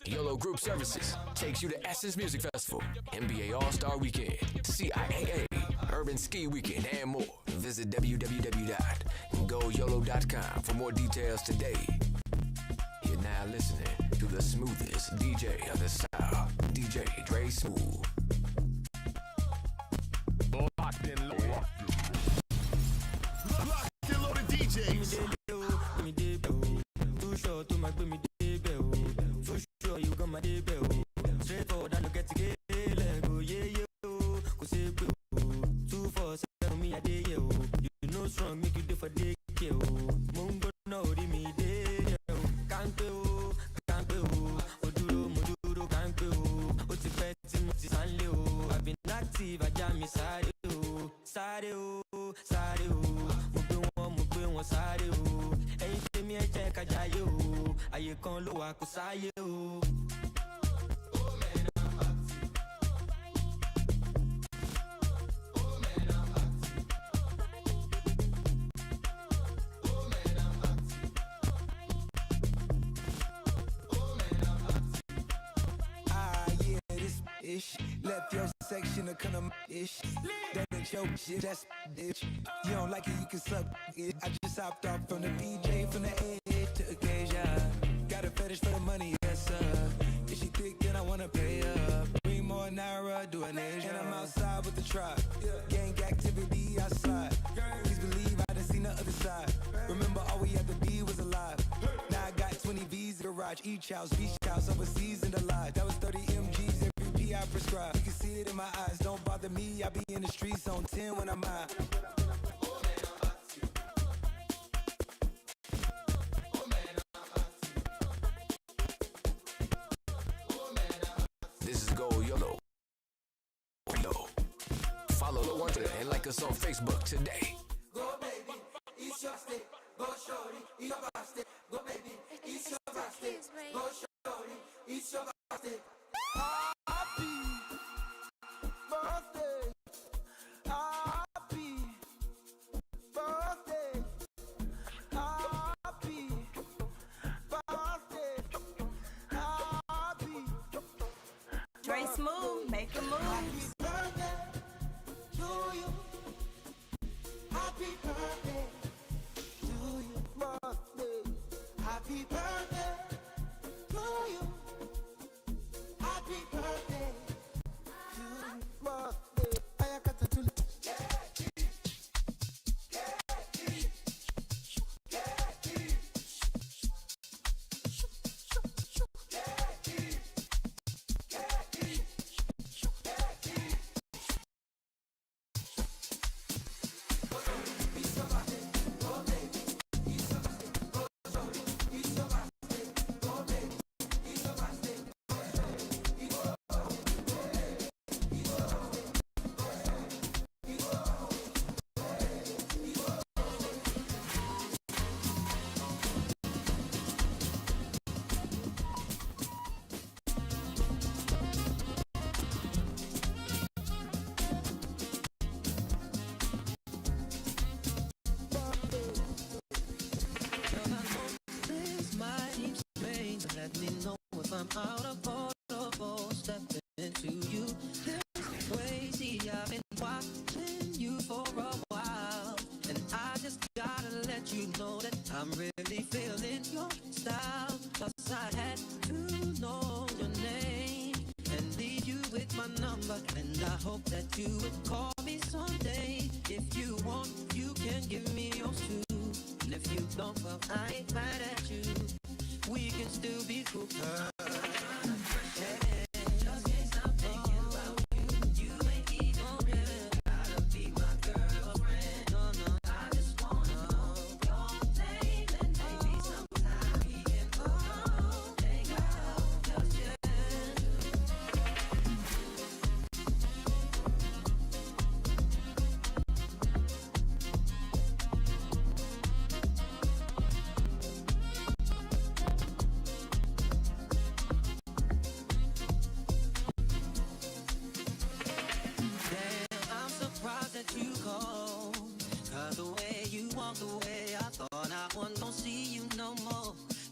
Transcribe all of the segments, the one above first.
YOLLO Group Services takes you to Essence Music Festival, NBA All-Star Weekend, CIAA, Urban Ski Weekend, and more. Visit www.goyollo.com for more details today. You're now listening to the smoothest DJ of the South, DJ Dre Smooth. Locked in, loaded DJs. Too short to my baby debut. For sure you got my debut. Straight forward, I look at the game. Go yeah yo, go say bro. 247 me a day yo. You know strong make you do for day yo. Mungo no di me day yo. Can't do, Oduro can't do. Oti peti muti sanle o. I've been active, I jam me side o, side o, side o. Mugbe won side o. Ẹ̀yin tèmi ẹ jẹ́ ká jayé o. Ayé kan ló wà kó sáyé o. Left your section of kind of ish. That ain't your shit, that's bitch. You don't like it, you can suck it. I just hopped off from the PJ, from the edge to occasion. Got a fetish for the money, yes sir. If she thick, then I wanna pay up. 3 more Naira, do an Asian. And I'm outside with the tribe. Gang activity outside. Please believe I done seen the other side. Remember all we had to be was alive. Now I got 20 V's garage, each house, beach house, overseas and alive. That was 30 MGs. I prescribe. You can see it in my eyes. Don't bother me. I be in the streets on 10 when I'm out. This is Go YOLLO. Follow the one and like us on Facebook today. Go baby, it's your stick. Go shorty, it's your stick. Go baby, it's your stick. Go shorty, it's your stick. Dre Smooth, make a move. Happy birthday to you. Happy birthday to you. Birthday. Happy birthday to you. Happy birthday to you. Birthday. Ayakata tuli. Let me know if I'm out of order or stepping into you. This crazy, I've been watching you for a while, and I just gotta let you know that I'm really feeling your style. Plus I had to know your name and leave you with my number, and I hope that you would call me someday. If you want, you can give me yours too, and if you don't, well, I ain't mad at you. We can still be cool. Just can't stop thinking about you. You ain't even real. Gotta be my girlfriend. No, I just wanna know your name, and maybe sometime we can go hang out. Just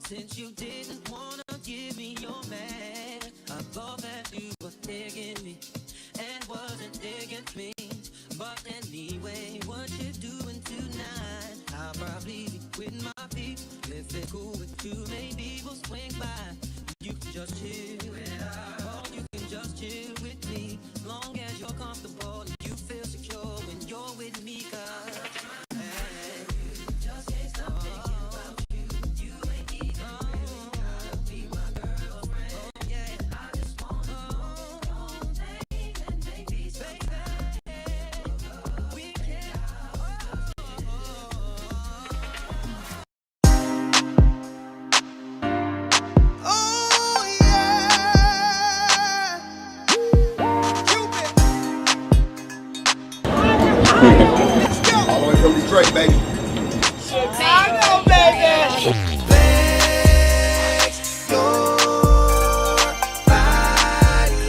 Since you didn't wanna give me your man. I thought that you were digging me and wasn't digging me. But anyway, what you doing tonight? I'll probably be with my feet. If it's cool with you, maybe we'll swing by. You can just chill, or you can just chill with me. Long as you're comfortable and you feel secure when you're with me, 'cause just can't stop thinking about you. You ain't even really gotta be my girlfriend. Oh yeah, I just wanna know your name and maybe baby, we can. Oh yeah, Cupid. All the way from Detroit, baby. Chicago, baby. Flex your body.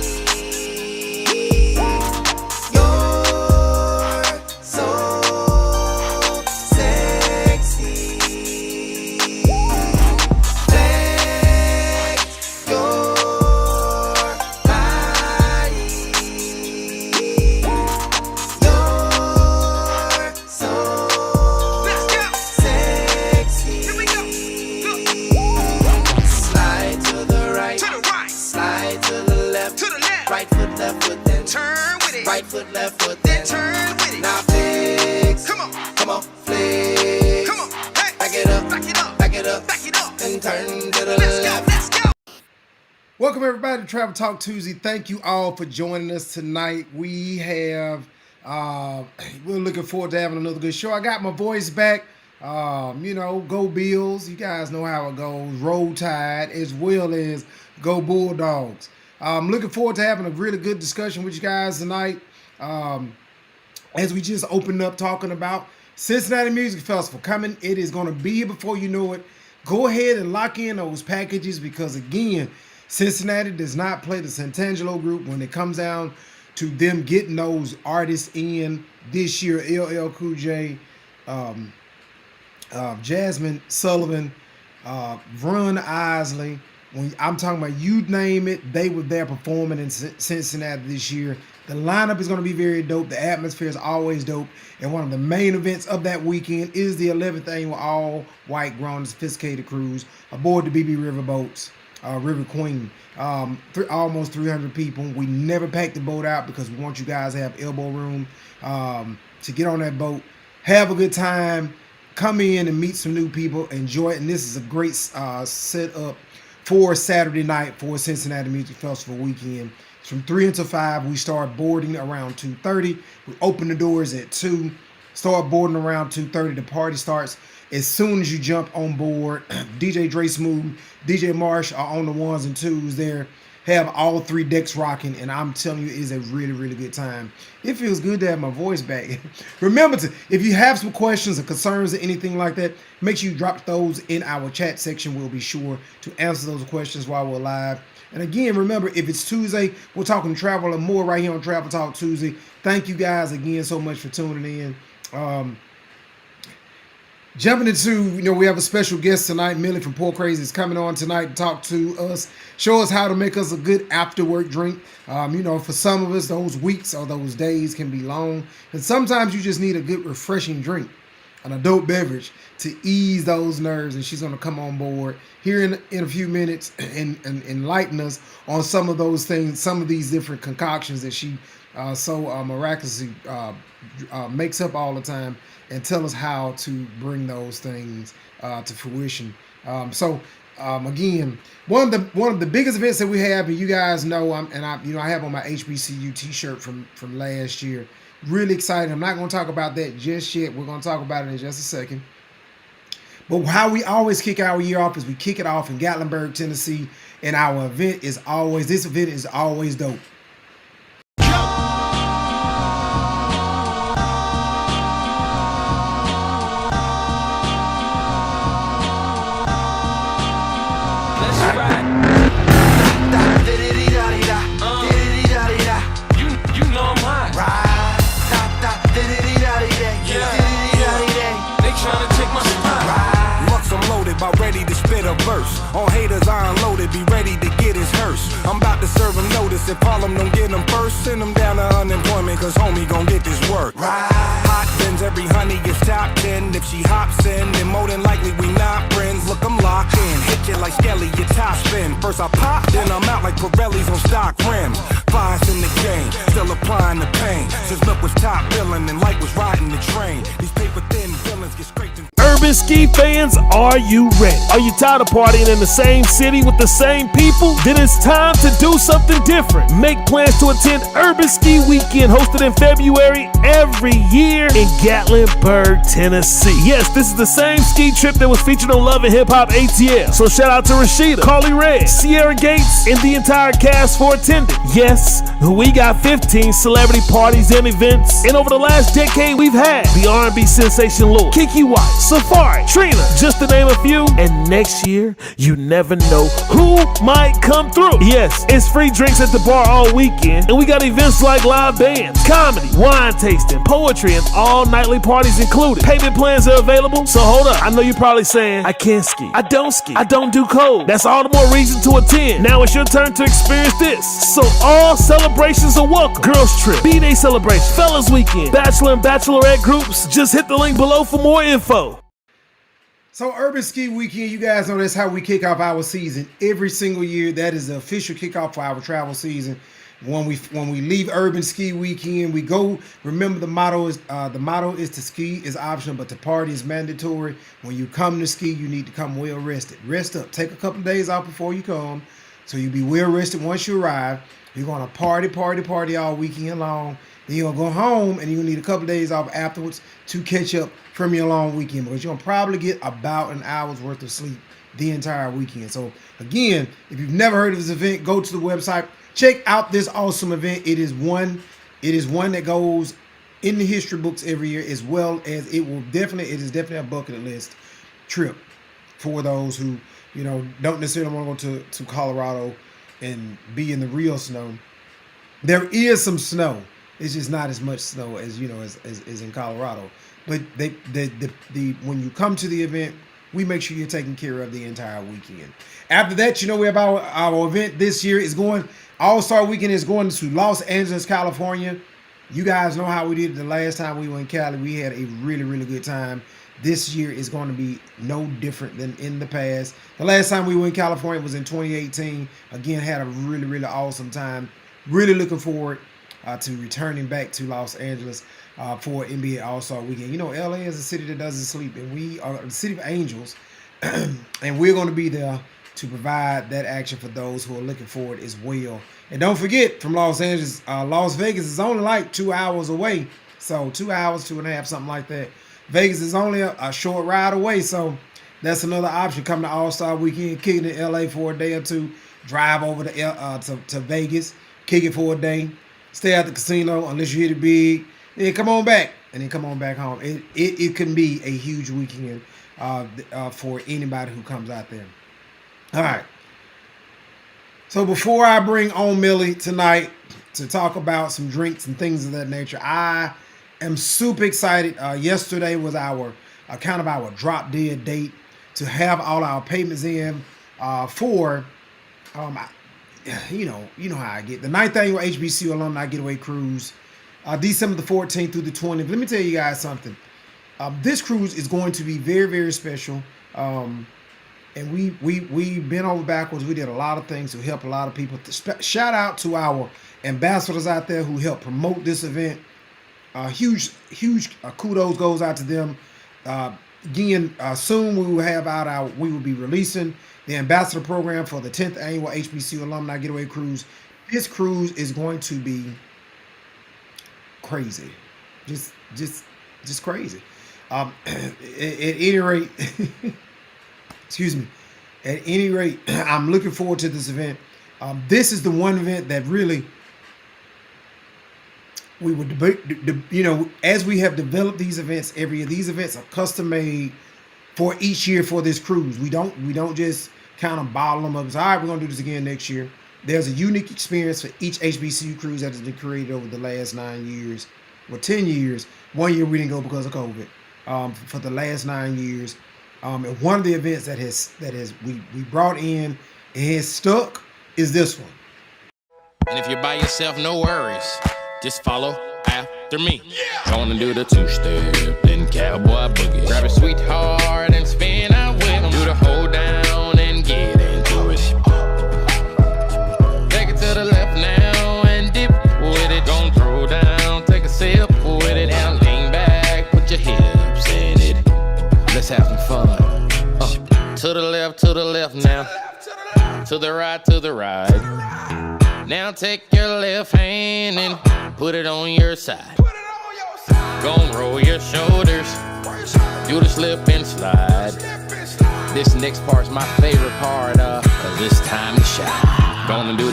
You're so sexy. Flex your body. You're so sexy. Slide to the right, slide to the left, right foot, left foot, then Turn with it. right foot, left foot, then Turn with it. now flex. Come on. Flex. Come on. Hey. Back it up, Back it up. back it up, Back it up. and turn to the Let's go. left. Let's go. Welcome everybody to Travel Talk Tuesday. Thank you all for joining us tonight. We have we're looking forward to having another good show. I got my voice back. Go Bills. You guys know how it goes. Roll Tide, as well as Go Bulldogs. I'm looking forward to having a really good discussion with you guys tonight. As we just opened up talking about Cincinnati Music Festival coming. It is going to be here before you know it. Go ahead and lock in those packages because, again, Cincinnati does not play the Santangelo group when it comes down to them getting those artists in this year. LL Cool J, Jasmine Sullivan, Ron Isley. When I'm talking about you name it, they were there performing in Cincinnati this year. The lineup is going to be very dope. The atmosphere is always dope. And one of the main events of that weekend is the 11th annual all-white grown and sophisticated cruise aboard the BB River boats, River Queen. Almost 300 people. We never pack the boat out because we want you guys to have elbow room to get on that boat, have a good time, come in and meet some new people, enjoy it. And this is a great setup for Saturday night for Cincinnati Music Festival weekend. It's from 3 until 5. We start boarding around 2:30. We open the doors at 2. Start boarding around 2:30. The party starts as soon as you jump on board. DJ Dre Smooth, DJ Marsh are on the ones and twos there. Have all 3 decks rocking, and I'm telling you, it is a really, really good time. It feels good to have my voice back. Remember if you have some questions or concerns or anything like that, make sure you drop those in our chat section. We'll be sure to answer those questions while we're live. And again, remember, if it's Tuesday, we're talking travel and more right here on Travel Talk Tuesday. Thank you guys again so much for tuning in. Jumping into, we have a special guest tonight. Millie from Poor Crazy is coming on tonight to talk to us, show us how to make us a good after work drink. For some of us, those weeks or those days can be long. And sometimes you just need a good refreshing drink and a dope beverage to ease those nerves. And she's going to come on board here in a few minutes and enlighten us on some of those things, some of these different concoctions that she so miraculously makes up all the time, and tell us how to bring those things to fruition. Again, one of the biggest events that we have, and you guys know, I have on my HBCU T-shirt from last year. Really excited. I'm not going to talk about that just yet. We're going to talk about it in just a second. But how we always kick our year off is we kick it off in Gatlinburg, Tennessee, and our event is always dope. About ready to spit a verse. On haters I unloaded, be ready If Harlem don't get them first, send them down to unemployment, cause homie gon' get this work. Hot Benz, every honey gets top 10. If she hops in, then more than likely we not friends. Look, I'm locked in, hit you like Skelly, your top spin. First I pop, then I'm out like Pirelli's on stock rims. Fires in the game, still applying the pain. Since Milk was top billing and Light was riding the train. These paper thin villains get scraped and Urban Ski fans, are you ready? Are you tired of partying in the same city with the same people? Then it's time to do something different. Make plans to attend Urban Ski Weekend, hosted in February every year in Gatlinburg, Tennessee. Yes, this is the same ski trip that was featured on Love and Hip Hop ATL. So shout out to Rashida, Carly Red, Sierra Gates, and the entire cast for attending. Yes, we got 15 celebrity parties and events. And over the last decade, we've had the R&B sensation Lord, Kiki White, Safari, Trina, just to name a few. And next year, you never know who might come through. Yes, it's free drinks at the bar all weekend. And we got events like live bands, comedy, wine tasting, poetry, and all nightly parties included. Payment plans are available. So hold up. I know you're probably saying, I can't ski. I don't do cold. That's all the more reason to attend. Now it's your turn to experience this. So all celebrations are welcome. Girls trip, B-Day celebration, fellas weekend, bachelor and bachelorette groups. Just hit the link below for more info. So Urban Ski Weekend, you guys know that's how we kick off our season every single year. That is the official kickoff for our travel season. When we leave Urban Ski Weekend, we go. Remember, the motto is to ski is optional, but to party is mandatory. When you come to ski, you need to come well rested. Rest up. Take a couple of days off before you come, so you'll be well rested once you arrive. You're gonna party all weekend long. Then you're gonna go home, and you're gonna need a couple of days off afterwards to catch up from your long weekend, because you're gonna probably get about an hour's worth of sleep the entire weekend. So again, if you've never heard of this event, go to the website. Check out this awesome event. It is one that goes in the history books every year, as well as it is definitely a bucket list trip for those who, don't necessarily want to go to Colorado and be in the real snow. There is some snow. It's just not as much snow as as in Colorado. But when you come to the event, we make sure you're taken care of the entire weekend. After that, we have our event this year is going. All-Star Weekend is going to Los Angeles, California. You guys know how we did it the last time we were in Cali. We had a really, really good time. This year is going to be no different than in the past. The last time we were in California was in 2018. Again, had a really, really awesome time. Really looking forward to returning back to Los Angeles for NBA All-Star Weekend. LA is a city that doesn't sleep, and we are the city of angels, and we're going to be there to provide that action for those who are looking forward as well. And don't forget, from Los Angeles, Las Vegas is only like 2 hours away. So 2 hours, 2.5, something like that. Vegas is only a short ride away. So that's another option. Come to All-Star Weekend, kick it in LA for a day or two, drive over to Vegas, kick it for a day, stay at the casino unless you hit it big, then come on back, and then come on back home. It can be a huge weekend for anybody who comes out there. All right. So before I bring on Millie tonight to talk about some drinks and things of that nature, I am super excited. Yesterday was our kind of our drop dead date to have all our payments in for you know how I get the 9th annual HBCU Alumni Getaway Cruise, December the 14th through the 20th. Let me tell you guys something. This cruise is going to be very, very special. And we bent over backwards. We did a lot of things to help a lot of people. Shout out to our ambassadors out there who helped promote this event. Huge kudos goes out to them. Again, soon we will be releasing the ambassador program for the 10th annual HBCU Alumni Getaway Cruise. This cruise is going to be crazy, just crazy. At any rate. Excuse me. At any rate, I'm looking forward to this event. This is the one event that really we would, as we have developed these events every year. These events are custom made for each year for this cruise. We don't just kind of bottle them up and say, all right, we're gonna do this again next year. There's a unique experience for each HBCU cruise that has been created over the last 9 years, or 10 years. 1 year we didn't go because of COVID. For the last 9 years. And one of the events that has we brought in and has stuck is this one. And if you're by yourself, no worries. Just follow after me. Gonna do the two-step, then cowboy boogie. Grab a sweetheart and spin out with him. Do the hold down and get into it. Take it to the left now and dip with it. Gonna throw down, take a sip with it. And lean back, put your hips in it. Let's have some fun. To the left now. To the right. Now take your left hand and put it on your side. Gon' roll your shoulders. Do the slip and slide. This next part's my favorite part, cause it's time to shine. Gonna do.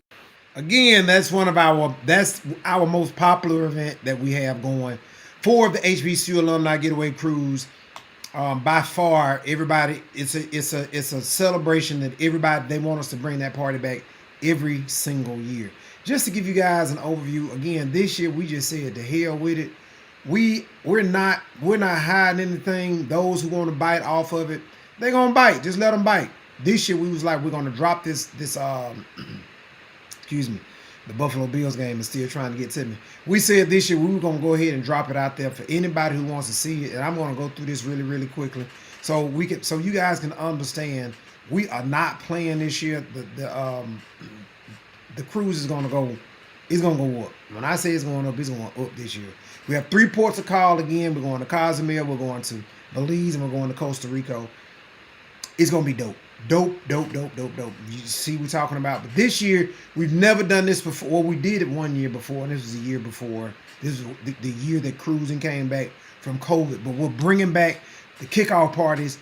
Again, that's our most popular event that we have going for the HBCU Alumni Getaway Cruise. By far, everybody, it's a celebration that everybody, they want us to bring that party back every single year. Just to give you guys an overview, again, this year we just said to hell with it. We're not hiding anything. Those who want to bite off of it, they're gonna bite. Just let them bite. This year we was like, we're gonna drop this excuse me, the Buffalo Bills game is still trying to get to me. We said this year we were going to go ahead and drop it out there for anybody who wants to see it. And I'm going to go through this really, really quickly so you guys can understand we are not playing this year. The cruise is going to go, it's going to go up. When I say it's going up this year. We have 3 ports of call again. We're going to Cozumel, we're going to Belize, and we're going to Costa Rica. It's going to be dope. Dope. You see what we're talking about. But this year, we've never done this before. Well, we did it one year before, and this was the year before. This was the year that cruising came back from COVID. But we're bringing back the kickoff parties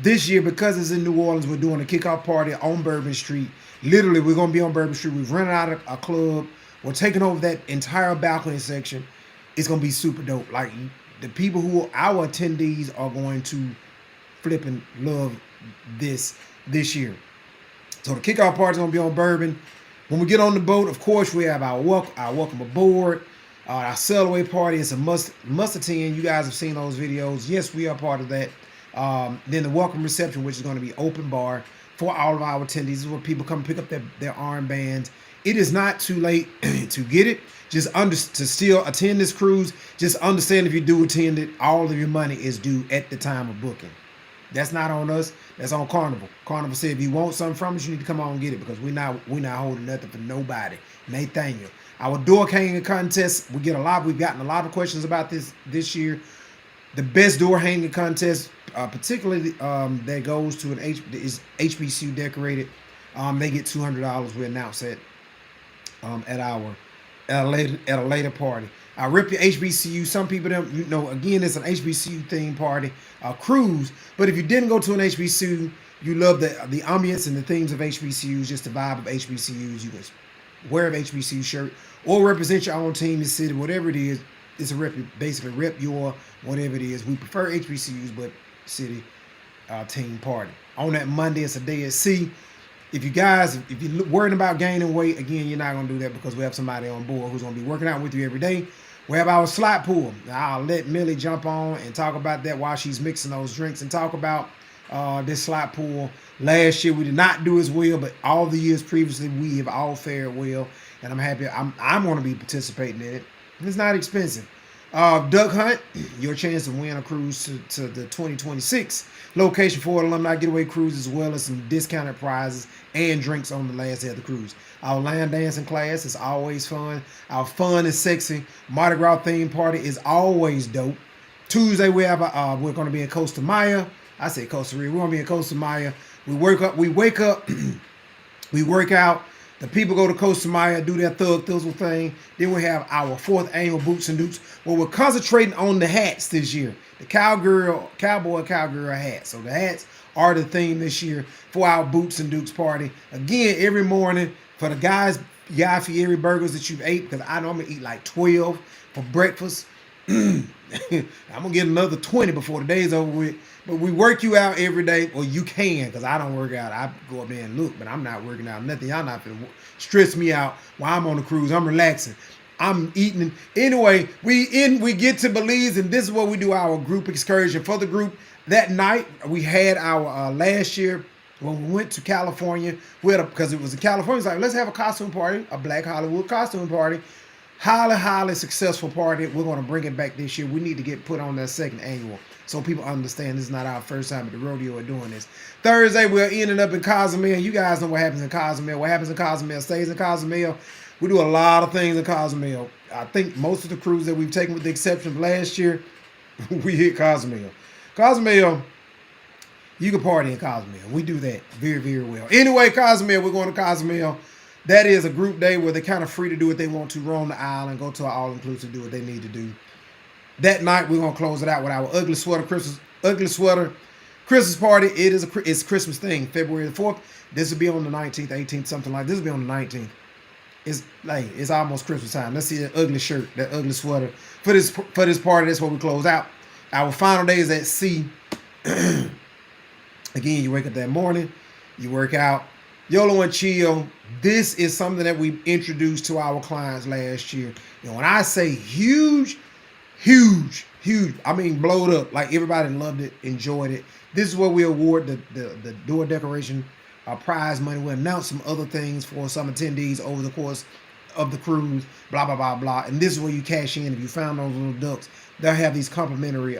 this year because it's in New Orleans. We're doing a kickoff party on Bourbon Street. Literally, we're going to be on Bourbon Street. We've rented out a club. We're taking over that entire balcony section. It's going to be super dope. Like, the people our attendees are going to flip and love this year. So the kickoff party is going to be on Bourbon. When we get on the boat, of course, we have our welcome aboard, our sail away party. It's a must attend. You guys have seen those videos. Yes, we are part of that. Then the welcome reception, which is going to be open bar for all of our attendees. This is where people come pick up their armbands. It is not too late to get it. To still attend this cruise. Just understand if you do attend it, all of your money is due at the time of booking. That's not on us. That's on Carnival. Carnival said if you want something from us, you need to come on and get it because we're not holding nothing for nobody. Nathaniel. Our door hanging contest, we've gotten a lot of questions about this year. The best door hanging contest, particularly that goes to is HBCU decorated. They get $200. We announce that at a later party. I rip your HBCU. Some people don't, again, it's an HBCU themed party, cruise. But if you didn't go to an HBCU, you love the ambience and the themes of HBCUs, just the vibe of HBCUs. You can wear an HBCU shirt or represent your own team, the city, whatever it is. It's basically rep your whatever it is. We prefer HBCUs, but city team party. On that Monday, it's a day at sea. If you're worried about gaining weight, again, you're not going to do that because we have somebody on board who's going to be working out with you every day. We have our slot pool. I'll let Millie jump on and talk about that while she's mixing those drinks and talk about this slot pool. Last year we did not do as well, but all the years previously we have all fared well, and I'm happy. I'm going to be participating in it. It's not expensive. Duck Hunt, your chance to win a cruise to the 2026 location for Alumni Getaway Cruise, as well as some discounted prizes and drinks on the last day of the cruise. Our land dancing class is always fun. Our fun and sexy Mardi Gras theme party is always dope. Tuesday we have we're going to be in Costa Maya. I say Costa Rica. We're going to be in Costa Maya. We wake up, we work out. The people go to Costa Maya, do their thug thizzle thing. Then we have our 4th annual Boots and Dukes, where we're concentrating on the hats this year. The cowboy hats. So the hats are the theme this year for our Boots and Dukes party. Again, every morning for the guys, Guy Fieri burgers that you've ate, because I normally eat like 12 for breakfast. I'm going to get another 20 before the day's over with. But we work you out every day, or you can, because I don't work out. I go up there and look, but I'm not working out nothing. Y'all not going to stress me out while I'm on the cruise. I'm relaxing. I'm eating. Anyway, we get to Belize, and this is where we do our group excursion. For the group, that night, we had our last year, When we went to California, because it was in California, it's like, let's have a costume party, a Black Hollywood costume party. Highly successful party. We're going to bring it back this year. We need to get put on that second annual so people understand this is not our first time at the rodeo or doing this. Thursday, we're ending up in Cozumel. You guys know what happens in Cozumel. What happens in Cozumel stays in Cozumel. We do a lot of things in Cozumel. I think most of the cruises that we've taken, with the exception of last year, we hit Cozumel. Cozumel, you can party in Cozumel. We do that very well. Anyway, Cozumel, we're going to Cozumel. That is a group day where they're kind of free to do what they want to, roam the island, go to an all-inclusive, do what they need to do. That night, we're going to close it out with our Ugly Sweater Christmas party. It's Christmas thing, February the 4th. This will be on the 19th, 18th, something like this. Will be on the 19th. It's almost Christmas time. Let's see that ugly shirt, that ugly sweater. For this party, that's where we close out. Our final day is at sea. Again, you wake up that morning, you work out, YOLO and chill. This is something that we introduced to our clients last year. And when I say huge, I mean blowed up. Like everybody loved it, enjoyed it. This is where we award the door decoration prize money. We announce some other things for some attendees over the course of the cruise, blah, blah, blah, blah. And this is where you cash in. If you found those little ducks, they'll have these complimentary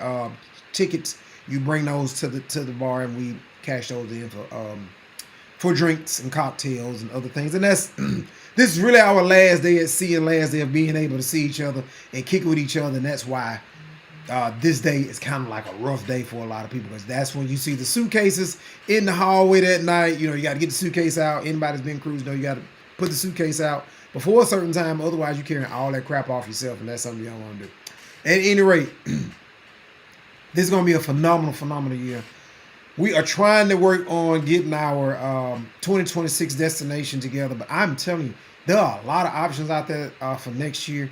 tickets. You bring those to the bar, and we cash those in for drinks and cocktails and other things. And this is really our last day at sea and last day of being able to see each other and kick with each other. And that's why this day is kind of like a rough day for a lot of people, because that's when you see the suitcases in the hallway that night. You know, you got to get the suitcase out. Anybody's been cruising, you got to put the suitcase out before a certain time. Otherwise, you're carrying all that crap off yourself, and that's something you don't want to do. At any rate, this is going to be a phenomenal year. We are trying to work on getting our 2026 destination together, but I'm telling you, there are a lot of options out there for next year.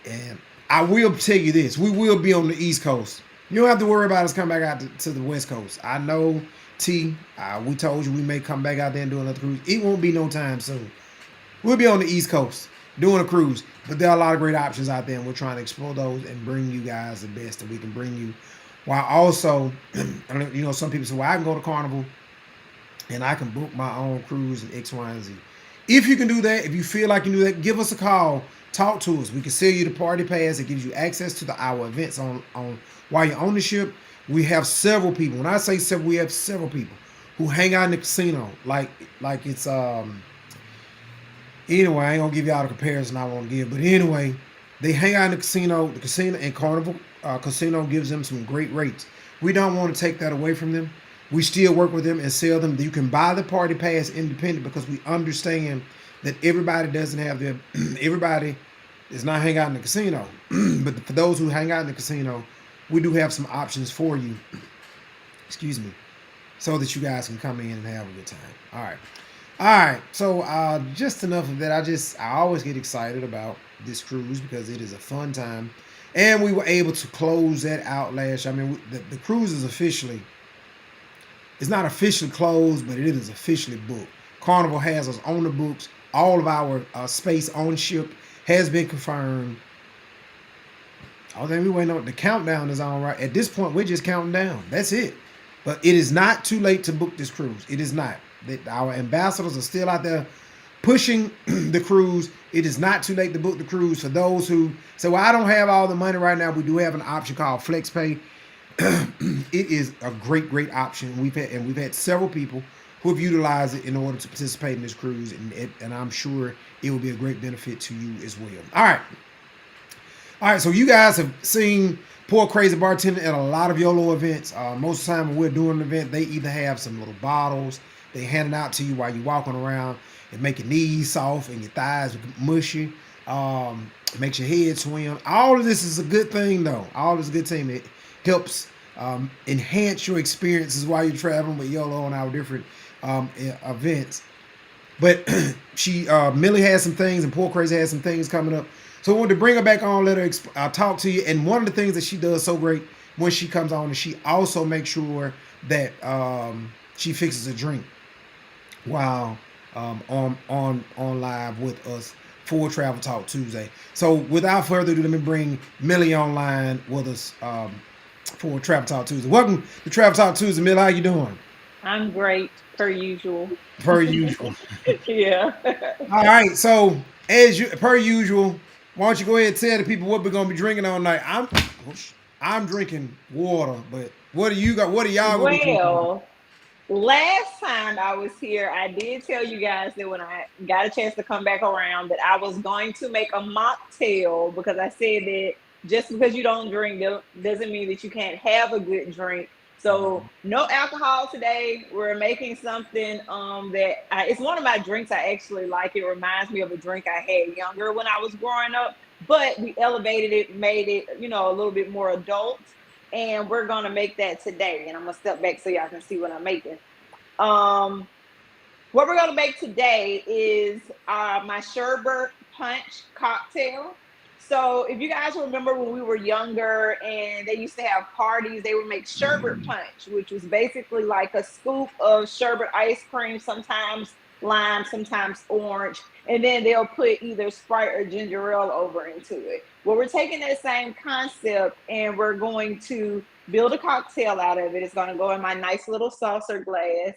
And I will tell you this, we will be on the East Coast. You don't have to worry about us coming back out to the West Coast. I know, we told you we may come back out there and do another cruise. It won't be no time soon. We'll be on the East Coast doing a cruise, but there are a lot of great options out there, and we're trying to explore those and bring you guys the best that we can bring you. While also, you know, some people say, well, I can go to Carnival and I can book my own cruise and X, Y, and Z. If you can do that, if you feel like you can do that, give us a call. Talk to us. We can sell you the party pass. It gives you access to our events on while you're on the ship. We have several people. When I say several, we have several people who hang out in the casino. Like it's anyway, I ain't gonna give you all the comparison I want to give, but anyway, they hang out in the casino and Carnival. Casino gives them some great rates. We don't want to take that away from them. We still work with them and sell them. You can buy the party pass independent, because we understand that everybody doesn't have everybody does not hang out in the casino. But for those who hang out in the casino, we do have some options for you. Excuse me. So that you guys can come in and have a good time. All right. So just enough of that. I always get excited about this cruise because it is a fun time. And we were able to close that out last year. I mean, the cruise is it's not officially closed, but it is officially booked. Carnival has us on the books. All of our space on ship has been confirmed. All thing we waiting on, the countdown is on right. At this point, we're just counting down. That's it. But it is not too late to book this cruise. It is not. Our ambassadors are still out there pushing the cruise. It is not too late to book the cruise. For those who say, well, I don't have all the money right now, we do have an option called FlexPay. It is a great option. We've had several people who have utilized it in order to participate in this cruise, and I'm sure it will be a great benefit to you as well. All right, so you guys have seen Poor Crazy Bartender at a lot of YOLO events. Most of the time when we're doing an event, they either have some little bottles, they hand it out to you while you're walking around. It make your knees soft and your thighs mushy. It makes your head swim. All of this is a good thing, though. All this is a good thing. It helps enhance your experiences while you're traveling with YOLO on our different events. But Millie has some things, and Poor Crazy has some things coming up. So I wanted to bring her back on, let her talk to you. And one of the things that she does so great when she comes on is she also makes sure that she fixes a drink while on live with us for Travel Talk Tuesday. So without further ado, let me bring Millie online with us for Travel Talk Tuesday. Welcome to Travel Talk Tuesday, Millie. How you doing? I'm great, per usual. Per usual. Yeah. All right, so per usual, why don't you go ahead and tell the people what we're gonna be drinking all night? I'm drinking water, but what do you got? What are y'all gonna be drinking? Well, last time I was here, I did tell you guys that when I got a chance to come back around, that I was going to make a mocktail because I said that just because you don't drink doesn't mean that you can't have a good drink. So no alcohol today. We're making something it's one of my drinks I actually like. It reminds me of a drink I had younger when I was growing up, but we elevated it, made it, a little bit more adult. And we're gonna make that today. And I'm gonna step back so y'all can see what I'm making. What we're gonna make today is my sherbet punch cocktail. So if you guys remember when we were younger and they used to have parties, they would make sherbet punch, which was basically like a scoop of sherbet ice cream, sometimes lime, sometimes orange, and then they'll put either Sprite or ginger ale over into it. Well, we're taking that same concept and we're going to build a cocktail out of it. It's going to go in my nice little saucer glass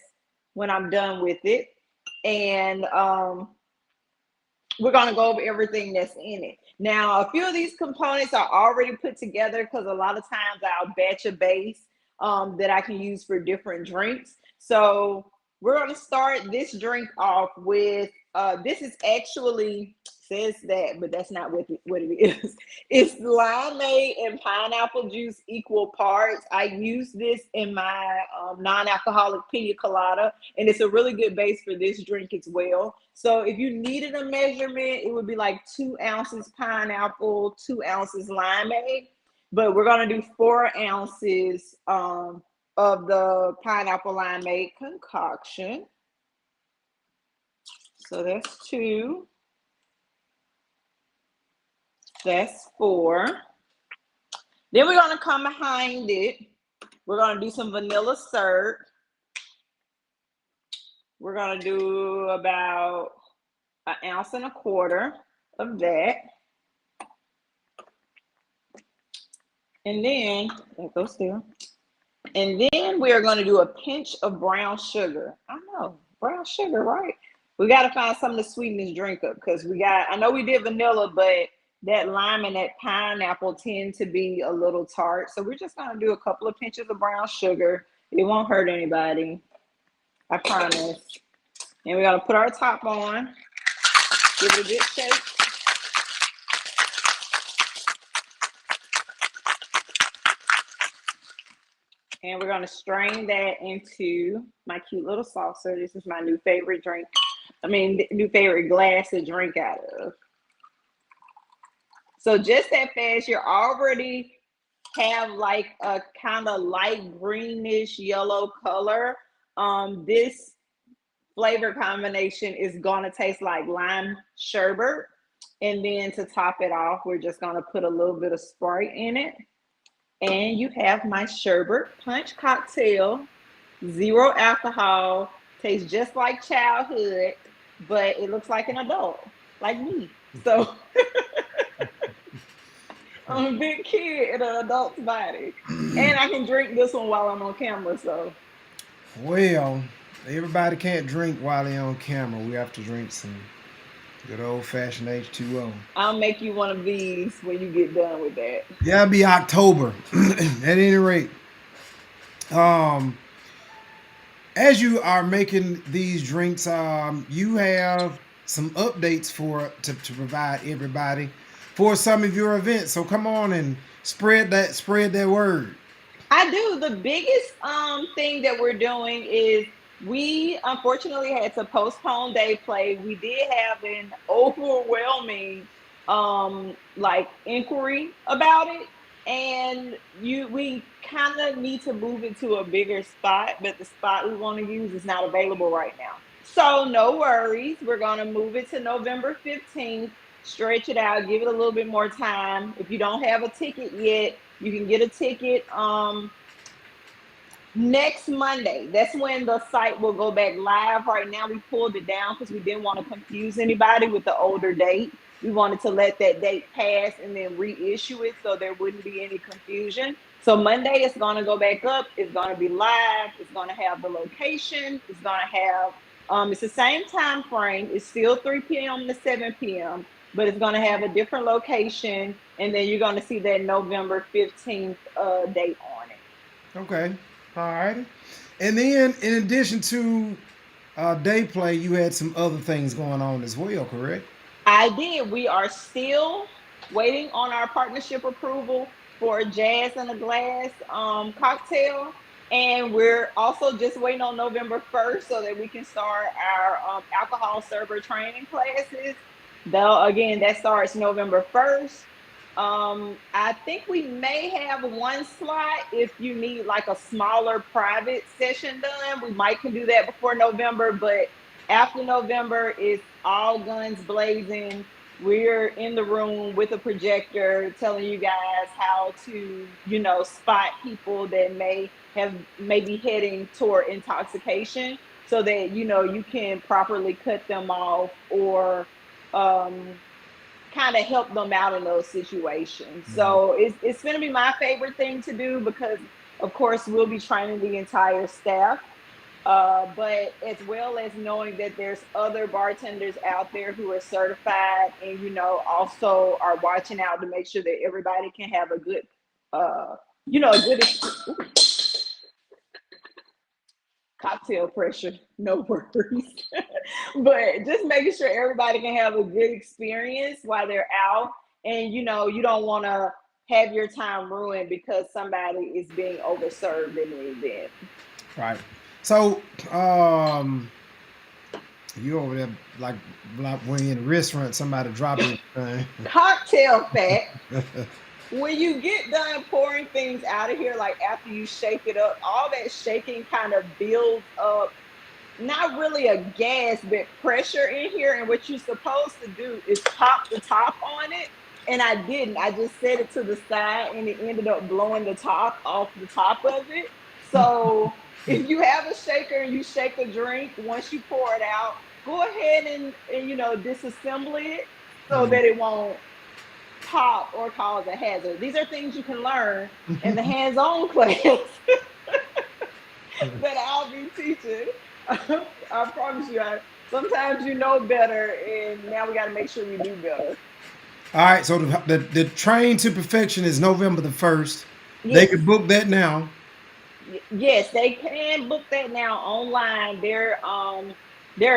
when I'm done with it. And we're going to go over everything that's in it. Now, a few of these components are already put together because a lot of times I'll batch a base that I can use for different drinks. So we're going to start this drink off with, this is actually, says that, but that's not what it is. It's limeade and pineapple juice equal parts. I use this in my non-alcoholic pina colada, and it's a really good base for this drink as well. So if you needed a measurement, it would be like 2 ounces pineapple, 2 ounces limeade, but we're going to do 4 ounces of the pineapple limeade concoction. So that's 2. That's 4. Then we're going to come behind it. We're going to do some vanilla syrup. We're going to do about 1.25 ounces of that. And then, that goes there. And then we are going to do a pinch of brown sugar. I know, brown sugar, right? We got to find something to sweeten this drink up because I know we did vanilla, but that lime and that pineapple tend to be a little tart. So we're just going to do a couple of pinches of brown sugar. It won't hurt anybody, I promise. And we're going to put our top on, give it a good shake. And we're going to strain that into my cute little saucer. This is my new favorite drink. New favorite glass to drink out of. So just that fast, you already have like a kind of light greenish yellow color. This flavor combination is going to taste like lime sherbet. And then to top it off, we're just going to put a little bit of Sprite in it. And you have my sherbet punch cocktail, 0 alcohol, tastes just like childhood, but it looks like an adult, like me. So I'm a big kid in an adult's body. And I can drink this one while I'm on camera, so. Well, everybody can't drink while they're on camera. We have to drink some good old-fashioned H2O. I'll make you one of these when you get done with that. Yeah, it'll be October. At any rate, as you are making these drinks, you have some updates to provide everybody for some of your events. So come on and spread that word. I do. The biggest thing that we're doing is we unfortunately had to postpone DayPlay. We did have an overwhelming inquiry about it, and we kind of need to move it to a bigger spot, but the spot we want to use is not available right now. So no worries. We're going to move it to November 15th, stretch it out, give it a little bit more time. If you don't have a ticket yet, you can get a ticket next Monday. That's when the site will go back live. Right now, we pulled it down because we didn't want to confuse anybody with the older date. We wanted to let that date pass and then reissue it so there wouldn't be any confusion. So Monday it's going to go back up. It's going to be live. It's going to have the location. It's going to have it's the same time frame. It's still 3 p.m. to 7 p.m., but it's going to have a different location, and then you're going to see that November 15th date on it. Okay. All right. And then in addition to DayPlay, you had some other things going on as well, correct? I did. We are still waiting on our partnership approval for Jazz in a Glass cocktail. And we're also just waiting on November 1st so that we can start our alcohol server training classes. Though, again, that starts November 1st. I think we may have one slot if you need like a smaller private session done. We might can do that before November, but after November, it's all guns blazing. We're in the room with a projector telling you guys how to, spot people that may be heading toward intoxication so that, you can properly cut them off or kind of help them out in those situations. So it's going to be my favorite thing to do because, of course, we'll be training the entire staff. But as well as knowing that there's other bartenders out there who are certified and, also are watching out to make sure that everybody can have a good, cocktail pressure, no worries. But just making sure everybody can have a good experience while they're out. And, you don't want to have your time ruined because somebody is being overserved in the event. Right. So, you over there like when you're in a restaurant, somebody drop everything. Cocktail fact. When you get done pouring things out of here, like after you shake it up, all that shaking kind of builds up, not really a gas, but pressure in here. And what you're supposed to do is pop the top on it. And I didn't. I just set it to the side and it ended up blowing the top off the top of it. So if you have a shaker and you shake a drink, once you pour it out, go ahead and disassemble it so that it won't pop or cause a hazard. These are things you can learn in the hands-on class that I'll be teaching. I promise you, sometimes you know better, and now we got to make sure we do better. All right, so the Train to Perfection is November the 1st. Yes. They can book that now. Yes, they can book that now online. There are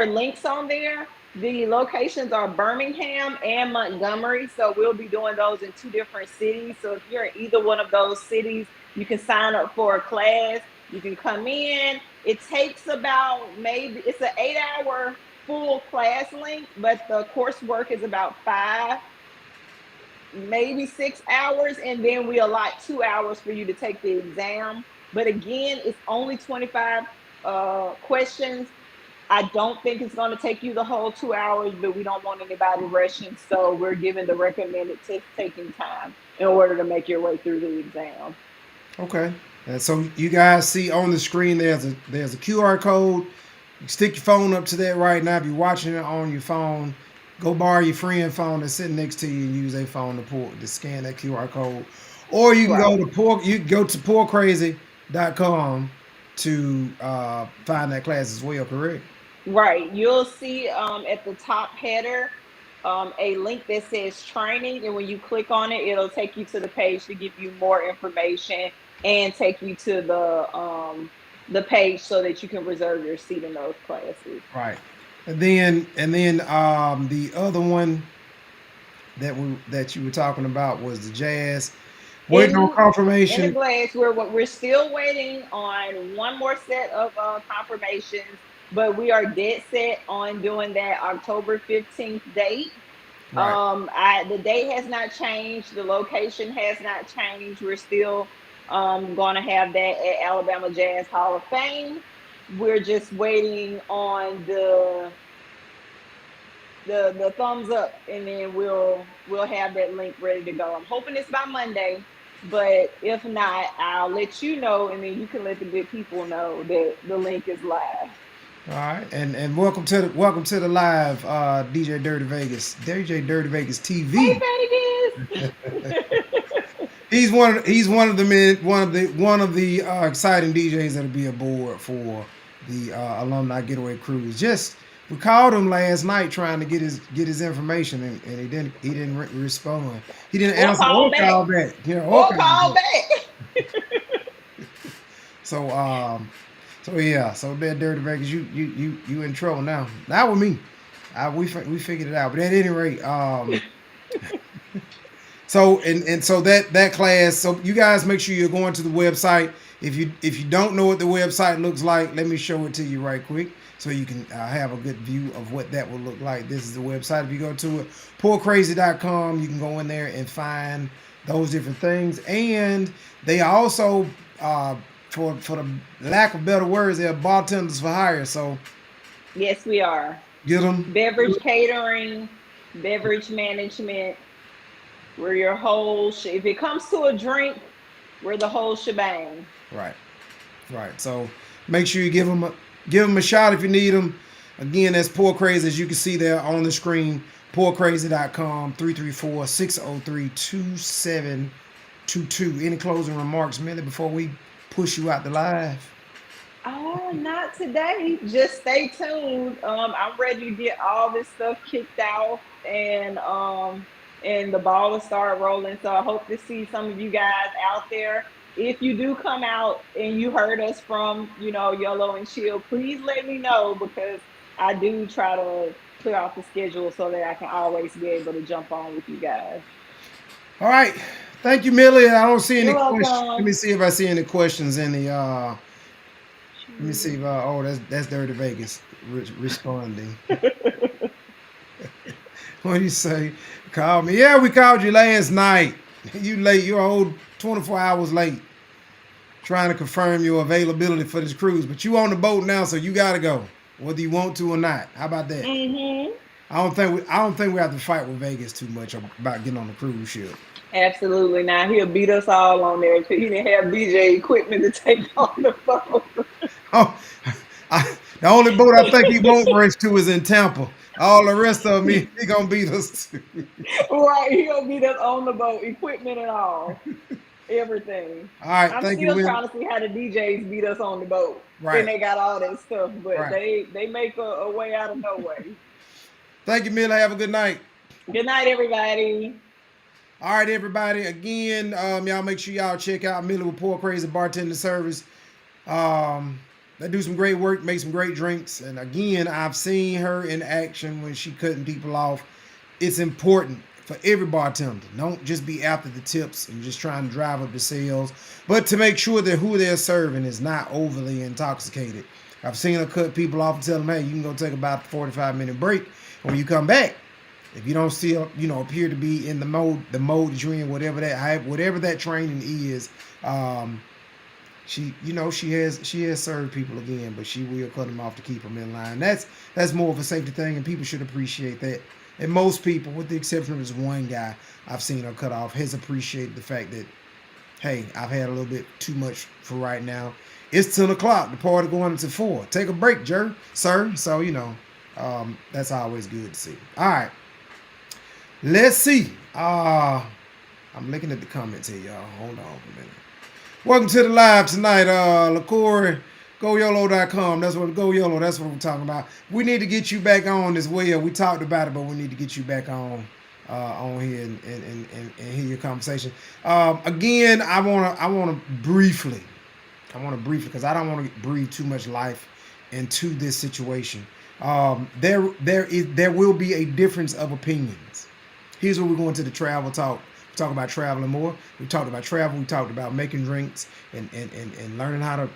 links on there. The locations are Birmingham and Montgomery, so we'll be doing those in 2 different cities. So if you're in either one of those cities, you can sign up for a class. You can come in. It takes about it's an 8-hour full class length, but the coursework is about 5, maybe 6 hours, and then we allot 2 hours for you to take the exam. But again, it's only 25 questions. I don't think it's going to take you the whole 2 hours, but we don't want anybody rushing. So we're giving the recommended taking time in order to make your way through the exam. Okay. And so you guys see on the screen, there's a QR code. You can stick your phone up to that right now. If you're watching it on your phone, go borrow your friend's phone that's sitting next to you and use their phone to scan that QR code. Or you can go to pourcrazy.com to find that class as well, correct? Right. You'll see at the top header a link that says training, and when you click on it, it'll take you to the page to give you more information and take you to the page so that you can reserve your seat in those classes. Right. And then the other one that you were talking about was the Jazz. Waiting on confirmation. In the Glass, we're still waiting on one more set of confirmations, but we are dead set on doing that October 15th date. Right. The date has not changed. The location has not changed. We're still going to have that at Alabama Jazz Hall of Fame. We're just waiting on the thumbs up, and then we'll have that link ready to go. I'm hoping it's by Monday, but if not, I'll let you know, and then you can let the good people know that the link is live. All right, and welcome to the live DJ Dirty Vegas TV. Hey Vegas. He's one of the men, one of the exciting DJs that'll be aboard for the Alumni Getaway Cruise. Just we called him last night trying to get his information, and he didn't respond. He didn't answer or call back. Or call back. So yeah, so that Dirty Vegas, you in trouble now. Not with me. We figured it out. But at any rate, so so that class. So you guys make sure you're going to the website. If you don't know what the website looks like, let me show it to you right quick so you can have a good view of what that will look like. This is the website. If you go to it, poorcrazy.com, you can go in there and find those different things. And they also, for the lack of better words, they're bartenders for hire. So yes, we are. Get them. Beverage catering, beverage management. We're your whole. If it comes to a drink, we're the whole shebang. Right. So make sure you give them a shot if you need them. Again, that's Poor Crazy, as you can see there on the screen. Poorcrazy.com, 334-603-2722. Any closing remarks, Millie, before we push you out the live? Oh, not today. Just stay tuned. I'm ready to get all this stuff kicked out, and the ball will start rolling. So I hope to see some of you guys out there. If you do come out and you heard us from, YOLLO and Chill, please let me know, because I do try to clear off the schedule so that I can always be able to jump on with you guys. All right. Thank you, Millie. I don't see any questions. Welcome. Let me see if I see any questions in the let me see if that's Dirty Vegas responding. What do you say? Call me. Yeah, we called you last night. You late. You're a whole 24 hours late. Trying to confirm your availability for this cruise. But you on the boat now, so you gotta go. Whether you want to or not. How about that? Mm-hmm. I don't think we have to fight with Vegas too much about getting on the cruise ship. Absolutely not. He'll beat us all on there because he didn't have DJ equipment to take on the boat. The only boat I think he won't race to is in Tampa. All the rest of them, he gonna beat us too. Right, he'll beat us on the boat, equipment and all, everything. All right, I'm thank still you. trying to see how the DJs beat us on the boat. Right. And they got all that stuff, but Right. they make a way out of no way. Thank you, Mila. Have a good night. Good night, everybody. All right, everybody. Again, y'all make sure y'all check out Millie with Poor Crazy Bartender Service. They do some great work, make some great drinks. And again, I've seen her in action when she cutting people off. It's important for every bartender. Don't just be after the tips and just trying to drive up the sales, but to make sure that who they're serving is not overly intoxicated. I've seen her cut people off and tell them, hey, you can go take about a 45-minute break. And when you come back, if you don't still, appear to be in the mode that you're in, whatever that training is, she has served people again, but she will cut them off to keep them in line. That's more of a safety thing, and people should appreciate that. And most people, with the exception of this one guy I've seen her cut off, has appreciated the fact that, hey, I've had a little bit too much for right now. It's 10 o'clock. The party going until 4. Take a break, sir. So, that's always good to see. All right. Let's see. I'm looking at the comments here, y'all. Hold on for a minute. Welcome to the live tonight. LaCour, GoYOLLO.com. That's what we're talking about. We need to get you back on as well. We talked about it, but we need to get you back on here and hear your conversation. Again, I wanna briefly, because I don't want to breathe too much life into this situation. There will be a difference of opinions. Here's where we're going to the travel talk. We talk about traveling more. We talked about travel. We talked about making drinks and learning how to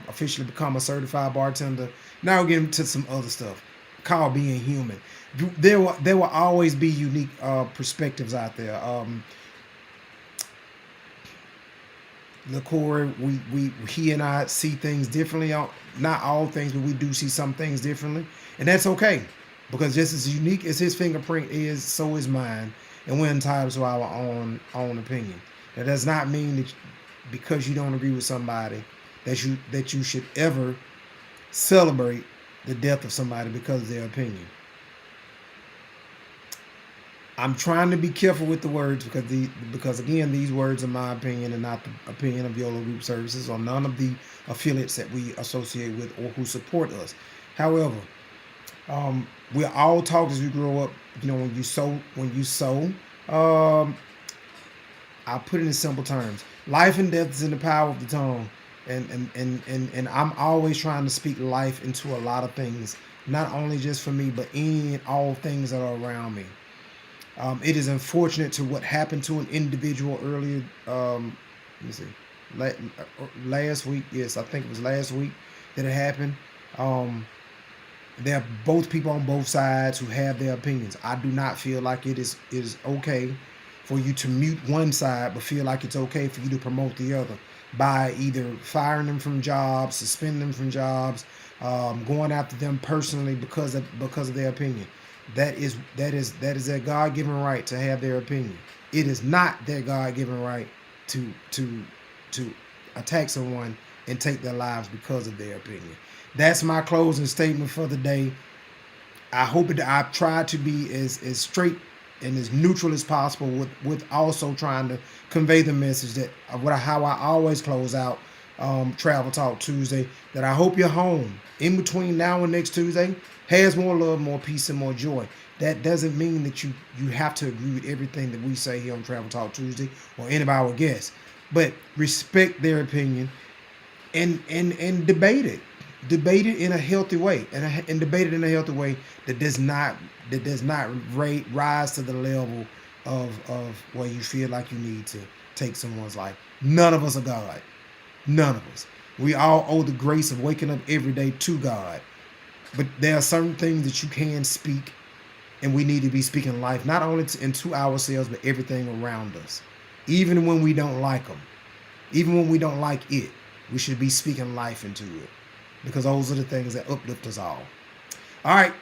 officially become a certified bartender. Now we're getting to some other stuff called being human. There will always be unique perspectives out there. LaCour, he and I see things differently. Not all things, but we do see some things differently, and that's okay, because just as unique as his fingerprint is, so is mine, and we're entitled to our own opinion. That does not mean that because you don't agree with somebody that you should ever celebrate the death of somebody because of their opinion. I'm trying to be careful with the words because again, these words are my opinion and not the opinion of YOLO Group Services or none of the affiliates that we associate with or who support us. However, we're all taught as we grow up. You know, when you sow, I'll put it in simple terms. Life and death is in the power of the tongue. And I'm always trying to speak life into a lot of things, not only just for me, but any and all things that are around me. It is unfortunate to what happened to an individual earlier. Let me see, last week. Yes, I think it was last week that it happened. There are both people on both sides who have their opinions. I do not feel like it is okay for you to mute one side, but feel like it's okay for you to promote the other by either firing them from jobs, suspending them from jobs, going after them personally because of their opinion. That is their God-given right to have their opinion. It is not their God-given right to attack someone and take their lives because of their opinion. That's my closing statement for the day. I hope that I've tried to be as straight and as neutral as possible with also trying to convey the message that how I always close out Travel Talk Tuesday, that I hope your home in between now and next Tuesday has more love, more peace, and more joy. That doesn't mean that you have to agree with everything that we say here on Travel Talk Tuesday or any of our guests, but respect their opinion and debate it. Debate it in a healthy way, and debate it in a healthy way that does not rise to the level of where you feel like you need to take someone's life. None of us are God. None of us. We all owe the grace of waking up every day to God. But there are certain things that you can speak, and we need to be speaking life, not only into ourselves, but everything around us. Even when we don't like them, even when we don't like it, we should be speaking life into it, because those are the things that uplift us all. All right.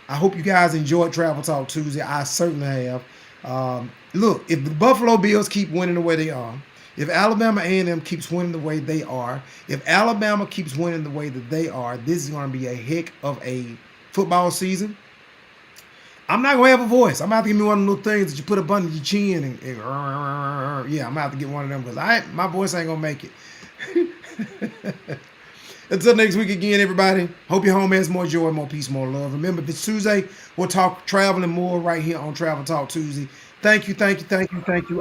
I hope you guys enjoyed Travel Talk Tuesday. I certainly have. Look, if the Buffalo Bills keep winning the way they are, if Alabama A&M keeps winning the way they are, if Alabama keeps winning the way that they are, this is going to be a heck of a football season. I'm not going to have a voice. I'm going to have to give me one of those things that you put up under your chin. And yeah, I'm going to have to get one of them because my voice ain't going to make it. Until next week again, everybody. Hope your home has more joy, more peace, more love. Remember, this Tuesday, we'll talk traveling more right here on Travel Talk Tuesday. Thank you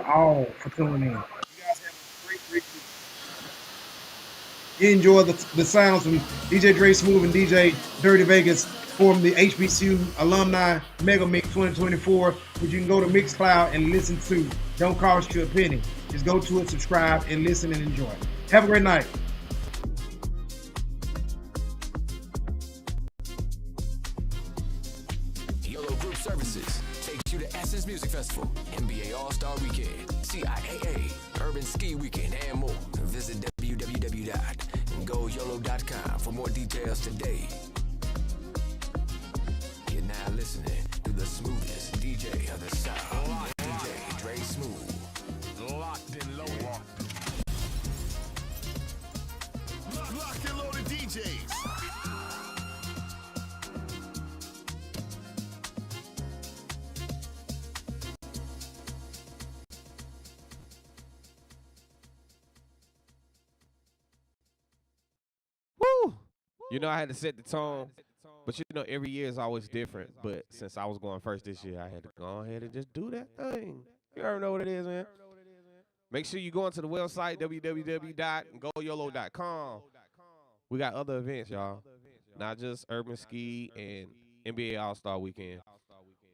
all for tuning in. You guys have a great week. You enjoy the sounds from DJ Dre Smooth and DJ Dirty Vegas from the HBCU Alumni Mega Mix 2024, which you can go to Mixcloud and listen to. Don't cost you a penny. Just go to it, subscribe, and listen and enjoy. Have a great night. YOLLO Group Services takes you to Essence Music Festival, NBA All-Star Weekend, CIAA, Urban Ski Weekend, and more. Visit www.goyollo.com for more details today. You're now listening to the smoothest DJ of the South, DJ Dre Smooth. Locked and loaded. Locked and loaded DJs. Woo! You know, I had to set the tone, but you know, every year is always different. But since I was going first this year, I had to go ahead and just do that thing. You already know what it is, man. Make sure you go onto the website, www.goyollo.com. We got other events, y'all. Not just Urban Ski and NBA All-Star Weekend.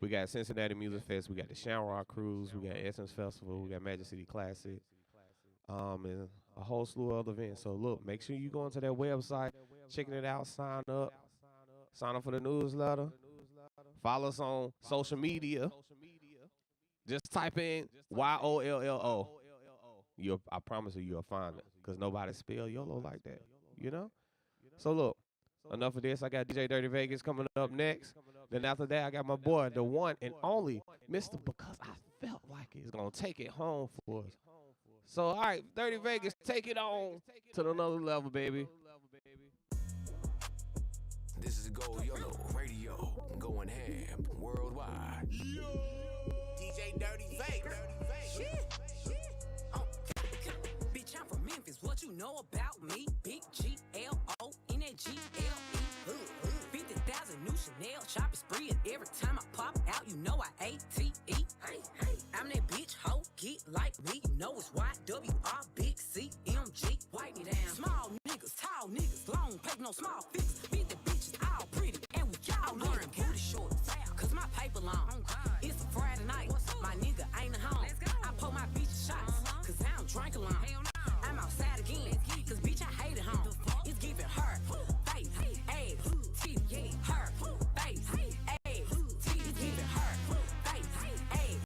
We got Cincinnati Music Fest. We got the Shamrock Cruise. We got Essence Festival. We got Magic City Classic. And a whole slew of other events. So, look, make sure you go onto that website, checking it out, sign up for the newsletter. Follow us on social media. Just type in YOLLO. I promise you'll find it, because nobody spell YOLO like that, you know? So look, enough of this. I got DJ Dirty Vegas coming up next. Then after that, I got my boy, the one and only Mr. Because I Felt Like It's going to take it home for us. So, all right, Dirty Vegas, take it on to another level, baby. This is Go YOLO Radio, going ham worldwide. DJ Dirty Vape. Bitch, I'm from Memphis. What you know about me? Big GLONGLE. 50,000 new Chanel shopping spree, and every time I pop out, you know I AT.